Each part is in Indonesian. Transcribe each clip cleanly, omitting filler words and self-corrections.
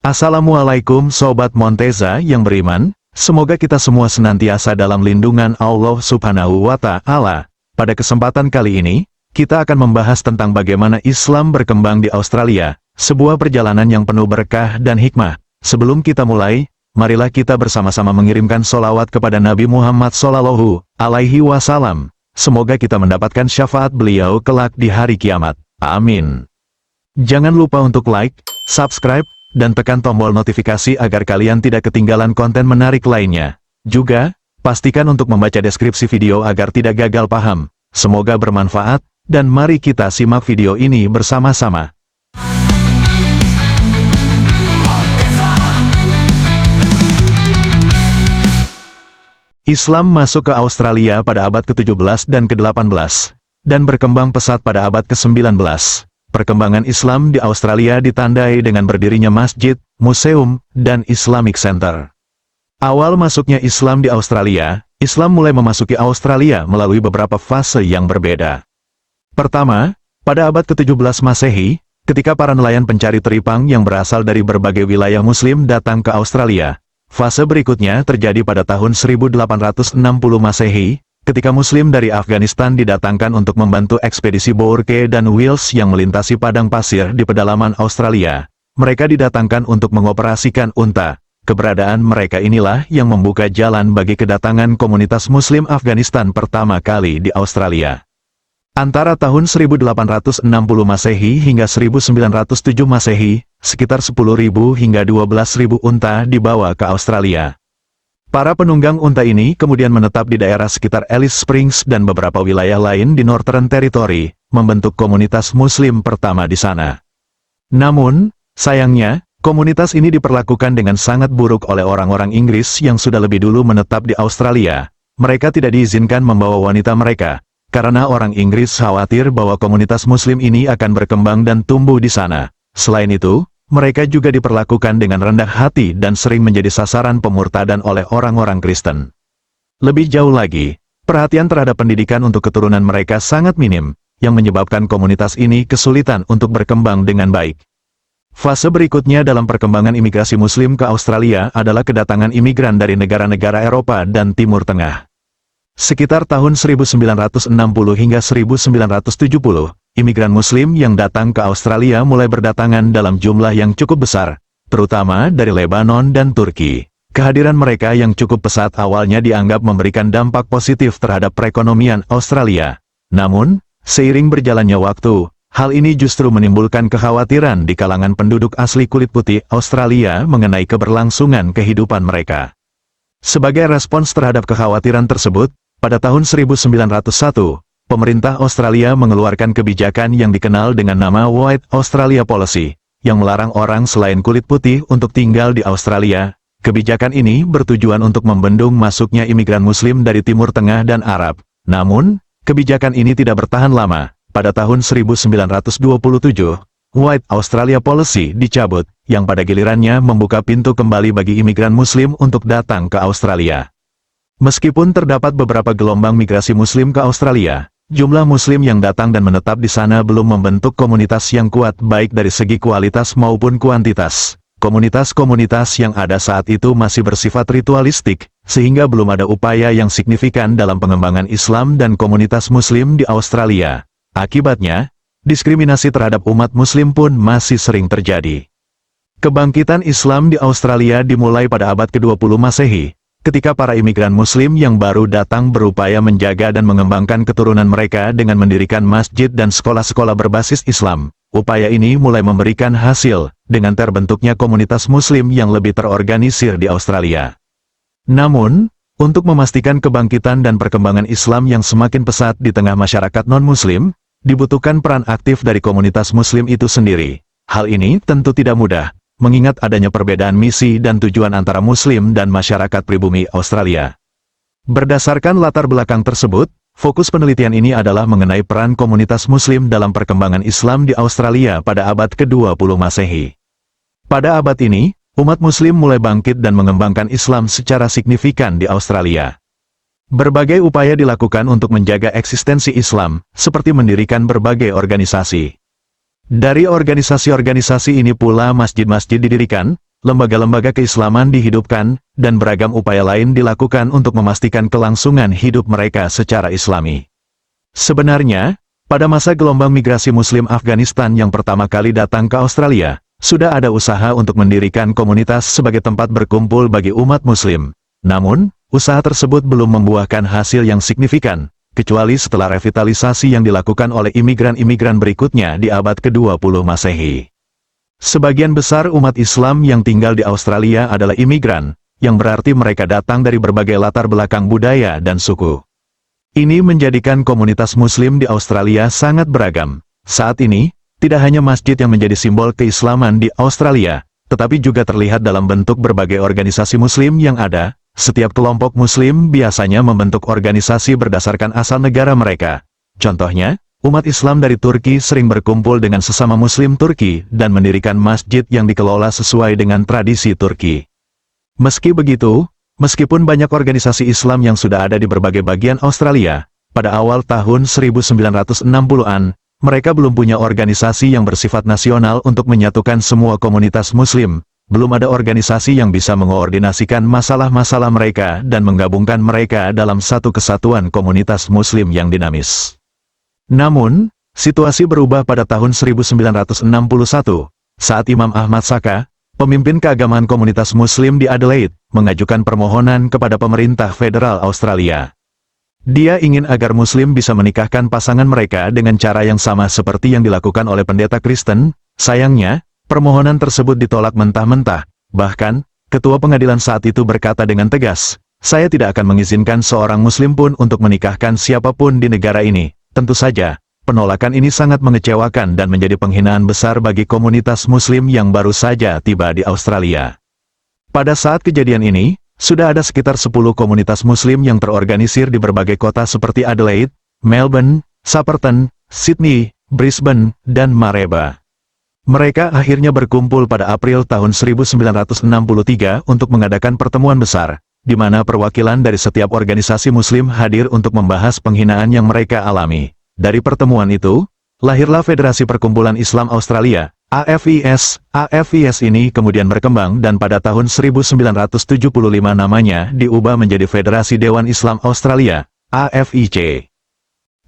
Assalamualaikum Sobat Monteza yang beriman, semoga kita semua senantiasa dalam lindungan Allah Subhanahu wa Ta'ala. Pada kesempatan kali ini, kita akan membahas tentang bagaimana Islam berkembang di Australia, sebuah perjalanan yang penuh berkah dan hikmah. Sebelum kita mulai, marilah kita bersama-sama mengirimkan sholawat kepada Nabi Muhammad Sallallahu Alaihi Wasallam. Semoga kita mendapatkan syafaat beliau kelak di hari kiamat. Amin. Jangan lupa untuk like, subscribe, dan tekan tombol notifikasi agar kalian tidak ketinggalan konten menarik lainnya. Juga, pastikan untuk membaca deskripsi video agar tidak gagal paham. Semoga bermanfaat, dan mari kita simak video ini bersama-sama. Islam masuk ke Australia pada abad ke-17 dan ke-18, dan berkembang pesat pada abad ke-19. Perkembangan Islam di Australia ditandai dengan berdirinya masjid, museum, dan Islamic Center. Awal masuknya Islam di Australia, Islam mulai memasuki Australia melalui beberapa fase yang berbeda. Pertama, pada abad ke-17 Masehi, ketika para nelayan pencari teripang yang berasal dari berbagai wilayah Muslim datang ke Australia. Fase berikutnya terjadi pada tahun 1860 Masehi, ketika Muslim dari Afghanistan didatangkan untuk membantu ekspedisi Bourke dan Wills yang melintasi padang pasir di pedalaman Australia. Mereka didatangkan untuk mengoperasikan unta. Keberadaan mereka inilah yang membuka jalan bagi kedatangan komunitas Muslim Afghanistan pertama kali di Australia. Antara tahun 1860 Masehi hingga 1907 Masehi, sekitar 10.000 hingga 12.000 unta dibawa ke Australia. Para penunggang unta ini kemudian menetap di daerah sekitar Alice Springs dan beberapa wilayah lain di Northern Territory, membentuk komunitas Muslim pertama di sana. Namun, sayangnya, komunitas ini diperlakukan dengan sangat buruk oleh orang-orang Inggris yang sudah lebih dulu menetap di Australia. Mereka tidak diizinkan membawa wanita mereka, karena orang Inggris khawatir bahwa komunitas Muslim ini akan berkembang dan tumbuh di sana. Selain itu, mereka juga diperlakukan dengan rendah hati dan sering menjadi sasaran pemurtadan oleh orang-orang Kristen. Lebih jauh lagi, perhatian terhadap pendidikan untuk keturunan mereka sangat minim, yang menyebabkan komunitas ini kesulitan untuk berkembang dengan baik. Fase berikutnya dalam perkembangan imigrasi Muslim ke Australia adalah kedatangan imigran dari negara-negara Eropa dan Timur Tengah. Sekitar tahun 1960 hingga 1970, imigran Muslim yang datang ke Australia mulai berdatangan dalam jumlah yang cukup besar, terutama dari Lebanon dan Turki. Kehadiran mereka yang cukup pesat awalnya dianggap memberikan dampak positif terhadap perekonomian Australia. Namun, seiring berjalannya waktu, hal ini justru menimbulkan kekhawatiran di kalangan penduduk asli kulit putih Australia mengenai keberlangsungan kehidupan mereka. Sebagai respons terhadap kekhawatiran tersebut, pada tahun 1901, pemerintah Australia mengeluarkan kebijakan yang dikenal dengan nama White Australia Policy, yang melarang orang selain kulit putih untuk tinggal di Australia. Kebijakan ini bertujuan untuk membendung masuknya imigran Muslim dari Timur Tengah dan Arab. Namun, kebijakan ini tidak bertahan lama. Pada tahun 1927, White Australia Policy dicabut, yang pada gilirannya membuka pintu kembali bagi imigran Muslim untuk datang ke Australia. Meskipun terdapat beberapa gelombang migrasi Muslim ke Australia, jumlah Muslim yang datang dan menetap di sana belum membentuk komunitas yang kuat baik dari segi kualitas maupun kuantitas. Komunitas-komunitas yang ada saat itu masih bersifat ritualistik, sehingga belum ada upaya yang signifikan dalam pengembangan Islam dan komunitas Muslim di Australia. Akibatnya, diskriminasi terhadap umat Muslim pun masih sering terjadi. Kebangkitan Islam di Australia dimulai pada abad ke-20 Masehi, ketika para imigran Muslim yang baru datang berupaya menjaga dan mengembangkan keturunan mereka dengan mendirikan masjid dan sekolah-sekolah berbasis Islam. Upaya ini mulai memberikan hasil, dengan terbentuknya komunitas Muslim yang lebih terorganisir di Australia. Namun, untuk memastikan kebangkitan dan perkembangan Islam yang semakin pesat di tengah masyarakat non-Muslim, dibutuhkan peran aktif dari komunitas Muslim itu sendiri. Hal ini tentu tidak mudah, mengingat adanya perbedaan misi dan tujuan antara Muslim dan masyarakat pribumi Australia. Berdasarkan latar belakang tersebut, fokus penelitian ini adalah mengenai peran komunitas Muslim dalam perkembangan Islam di Australia pada abad ke-20 Masehi. Pada abad ini, umat Muslim mulai bangkit dan mengembangkan Islam secara signifikan di Australia. Berbagai upaya dilakukan untuk menjaga eksistensi Islam, seperti mendirikan berbagai organisasi. Dari organisasi-organisasi ini pula masjid-masjid didirikan, lembaga-lembaga keislaman dihidupkan, dan beragam upaya lain dilakukan untuk memastikan kelangsungan hidup mereka secara islami. Sebenarnya, pada masa gelombang migrasi Muslim Afghanistan yang pertama kali datang ke Australia, sudah ada usaha untuk mendirikan komunitas sebagai tempat berkumpul bagi umat Muslim. Namun, usaha tersebut belum membuahkan hasil yang signifikan, kecuali setelah revitalisasi yang dilakukan oleh imigran-imigran berikutnya di abad ke-20 Masehi. Sebagian besar umat Islam yang tinggal di Australia adalah imigran, yang berarti mereka datang dari berbagai latar belakang budaya dan suku. Ini menjadikan komunitas Muslim di Australia sangat beragam. Saat ini, tidak hanya masjid yang menjadi simbol keislaman di Australia, tetapi juga terlihat dalam bentuk berbagai organisasi Muslim yang ada. Setiap kelompok Muslim biasanya membentuk organisasi berdasarkan asal negara mereka. Contohnya, umat Islam dari Turki sering berkumpul dengan sesama Muslim Turki dan mendirikan masjid yang dikelola sesuai dengan tradisi Turki. Meski begitu, meskipun banyak organisasi Islam yang sudah ada di berbagai bagian Australia, pada awal tahun 1960-an, mereka belum punya organisasi yang bersifat nasional untuk menyatukan semua komunitas Muslim. Belum ada organisasi yang bisa mengoordinasikan masalah-masalah mereka dan menggabungkan mereka dalam satu kesatuan komunitas Muslim yang dinamis. Namun, situasi berubah pada tahun 1961, saat Imam Ahmad Saka, pemimpin keagamaan komunitas Muslim di Adelaide, mengajukan permohonan kepada pemerintah federal Australia. Dia ingin agar Muslim bisa menikahkan pasangan mereka dengan cara yang sama seperti yang dilakukan oleh pendeta Kristen. Sayangnya, permohonan tersebut ditolak mentah-mentah. Bahkan, ketua pengadilan saat itu berkata dengan tegas, "Saya tidak akan mengizinkan seorang Muslim pun untuk menikahkan siapapun di negara ini." Tentu saja, penolakan ini sangat mengecewakan dan menjadi penghinaan besar bagi komunitas Muslim yang baru saja tiba di Australia. Pada saat kejadian ini, sudah ada sekitar 10 komunitas Muslim yang terorganisir di berbagai kota seperti Adelaide, Melbourne, Shepparton, Sydney, Brisbane, dan Mareba. Mereka akhirnya berkumpul pada April tahun 1963 untuk mengadakan pertemuan besar, di mana perwakilan dari setiap organisasi Muslim hadir untuk membahas penghinaan yang mereka alami. Dari pertemuan itu, lahirlah Federasi Perkumpulan Islam Australia, AFIS. AFIS ini kemudian berkembang dan pada tahun 1975 namanya diubah menjadi Federasi Dewan Islam Australia, AFIC.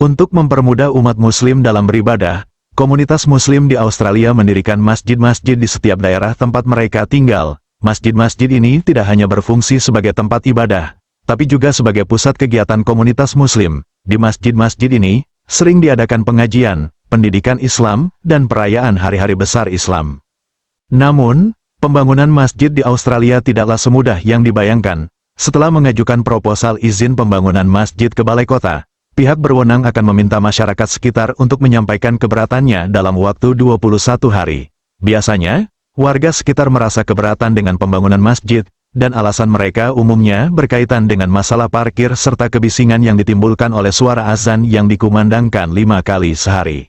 Untuk mempermudah umat Muslim dalam beribadah, komunitas Muslim di Australia mendirikan masjid-masjid di setiap daerah tempat mereka tinggal. Masjid-masjid ini tidak hanya berfungsi sebagai tempat ibadah, tapi juga sebagai pusat kegiatan komunitas Muslim. Di masjid-masjid ini, sering diadakan pengajian, pendidikan Islam, dan perayaan hari-hari besar Islam. Namun, pembangunan masjid di Australia tidaklah semudah yang dibayangkan. Setelah mengajukan proposal izin pembangunan masjid ke Balai Kota, pihak berwenang akan meminta masyarakat sekitar untuk menyampaikan keberatannya dalam waktu 21 hari. Biasanya, warga sekitar merasa keberatan dengan pembangunan masjid, dan alasan mereka umumnya berkaitan dengan masalah parkir serta kebisingan yang ditimbulkan oleh suara azan yang dikumandangkan 5 kali sehari.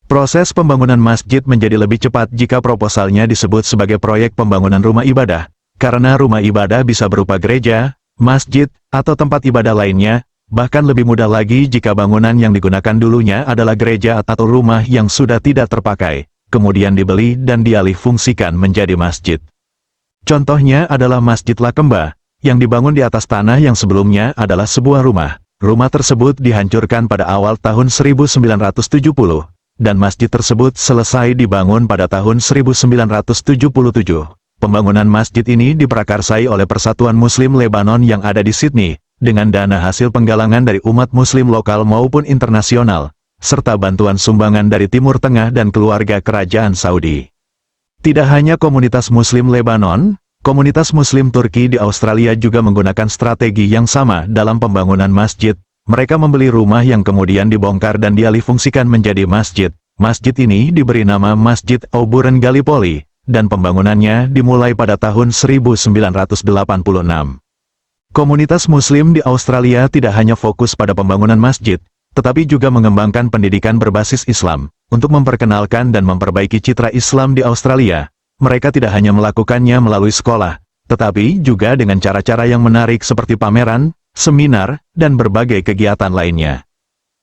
Proses pembangunan masjid menjadi lebih cepat jika proposalnya disebut sebagai proyek pembangunan rumah ibadah, karena rumah ibadah bisa berupa gereja, masjid, atau tempat ibadah lainnya. Bahkan lebih mudah lagi jika bangunan yang digunakan dulunya adalah gereja atau rumah yang sudah tidak terpakai, kemudian dibeli dan dialih fungsikan menjadi masjid. Contohnya adalah Masjid Lakemba, yang dibangun di atas tanah yang sebelumnya adalah sebuah rumah. Rumah tersebut dihancurkan pada awal tahun 1970, dan masjid tersebut selesai dibangun pada tahun 1977. Pembangunan masjid ini diprakarsai oleh Persatuan Muslim Lebanon yang ada di Sydney, dengan dana hasil penggalangan dari umat Muslim lokal maupun internasional, serta bantuan sumbangan dari Timur Tengah dan keluarga kerajaan Saudi. Tidak hanya komunitas Muslim Lebanon, komunitas Muslim Turki di Australia juga menggunakan strategi yang sama dalam pembangunan masjid. Mereka membeli rumah yang kemudian dibongkar dan dialihfungsikan menjadi masjid. Masjid ini diberi nama Masjid Auburen Gallipoli, dan pembangunannya dimulai pada tahun 1986. Komunitas Muslim di Australia tidak hanya fokus pada pembangunan masjid, tetapi juga mengembangkan pendidikan berbasis Islam. Untuk memperkenalkan dan memperbaiki citra Islam di Australia, mereka tidak hanya melakukannya melalui sekolah, tetapi juga dengan cara-cara yang menarik seperti pameran, seminar, dan berbagai kegiatan lainnya.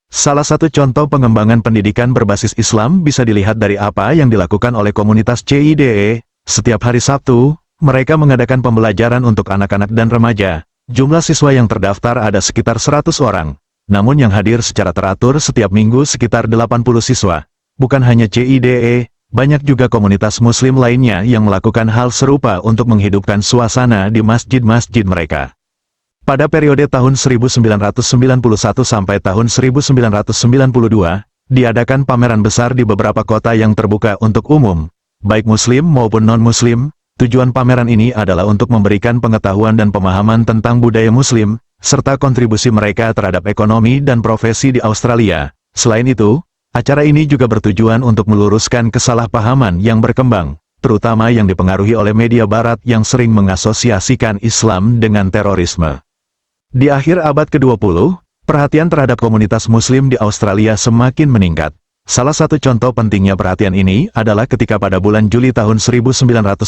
Salah satu contoh pengembangan pendidikan berbasis Islam bisa dilihat dari apa yang dilakukan oleh komunitas CIDE. Setiap hari Sabtu, mereka mengadakan pembelajaran untuk anak-anak dan remaja. Jumlah siswa yang terdaftar ada sekitar 100 orang. Namun yang hadir secara teratur setiap minggu sekitar 80 siswa. Bukan hanya CIDE, banyak juga komunitas muslim lainnya yang melakukan hal serupa untuk menghidupkan suasana di masjid-masjid mereka. Pada periode tahun 1991 sampai tahun 1992, diadakan pameran besar di beberapa kota yang terbuka untuk umum, baik muslim maupun non-muslim. Tujuan pameran ini adalah untuk memberikan pengetahuan dan pemahaman tentang budaya muslim, serta kontribusi mereka terhadap ekonomi dan profesi di Australia. Selain itu, acara ini juga bertujuan untuk meluruskan kesalahpahaman yang berkembang, terutama yang dipengaruhi oleh media barat yang sering mengasosiasikan Islam dengan terorisme. Di akhir abad ke-20, perhatian terhadap komunitas muslim di Australia semakin meningkat. Salah satu contoh pentingnya perhatian ini adalah ketika pada bulan Juli tahun 1994,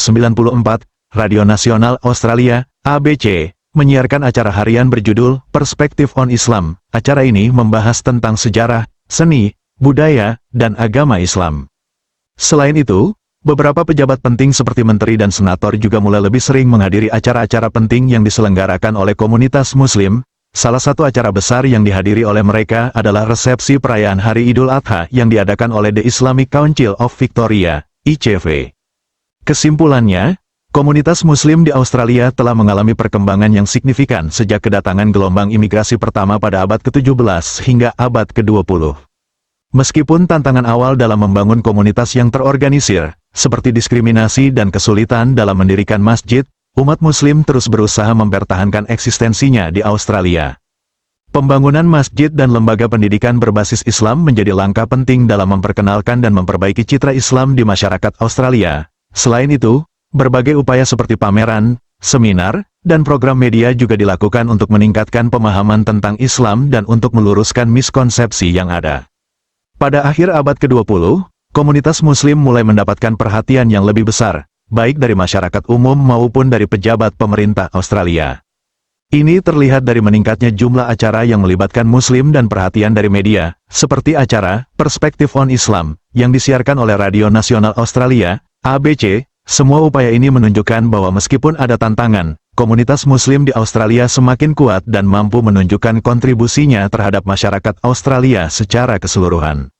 Radio Nasional Australia, ABC, menyiarkan acara harian berjudul Perspektif on Islam. Acara ini membahas tentang sejarah, seni, budaya, dan agama Islam. Selain itu, beberapa pejabat penting seperti menteri dan senator juga mulai lebih sering menghadiri acara-acara penting yang diselenggarakan oleh komunitas muslim. Salah satu acara besar yang dihadiri oleh mereka adalah resepsi perayaan Hari Idul Adha yang diadakan oleh The Islamic Council of Victoria, ICV. Kesimpulannya, komunitas muslim di Australia telah mengalami perkembangan yang signifikan sejak kedatangan gelombang imigrasi pertama pada abad ke-17 hingga abad ke-20. Meskipun tantangan awal dalam membangun komunitas yang terorganisir, seperti diskriminasi dan kesulitan dalam mendirikan masjid, umat muslim terus berusaha mempertahankan eksistensinya di Australia. Pembangunan masjid dan lembaga pendidikan berbasis Islam menjadi langkah penting dalam memperkenalkan dan memperbaiki citra Islam di masyarakat Australia. Selain itu, berbagai upaya seperti pameran, seminar, dan program media juga dilakukan untuk meningkatkan pemahaman tentang Islam dan untuk meluruskan miskonsepsi yang ada. Pada akhir abad ke-20, komunitas muslim mulai mendapatkan perhatian yang lebih besar, baik dari masyarakat umum maupun dari pejabat pemerintah Australia. Ini terlihat dari meningkatnya jumlah acara yang melibatkan muslim dan perhatian dari media, seperti acara Perspektif on Islam, yang disiarkan oleh Radio Nasional Australia, ABC. Semua upaya ini menunjukkan bahwa meskipun ada tantangan, komunitas muslim di Australia semakin kuat dan mampu menunjukkan kontribusinya terhadap masyarakat Australia secara keseluruhan.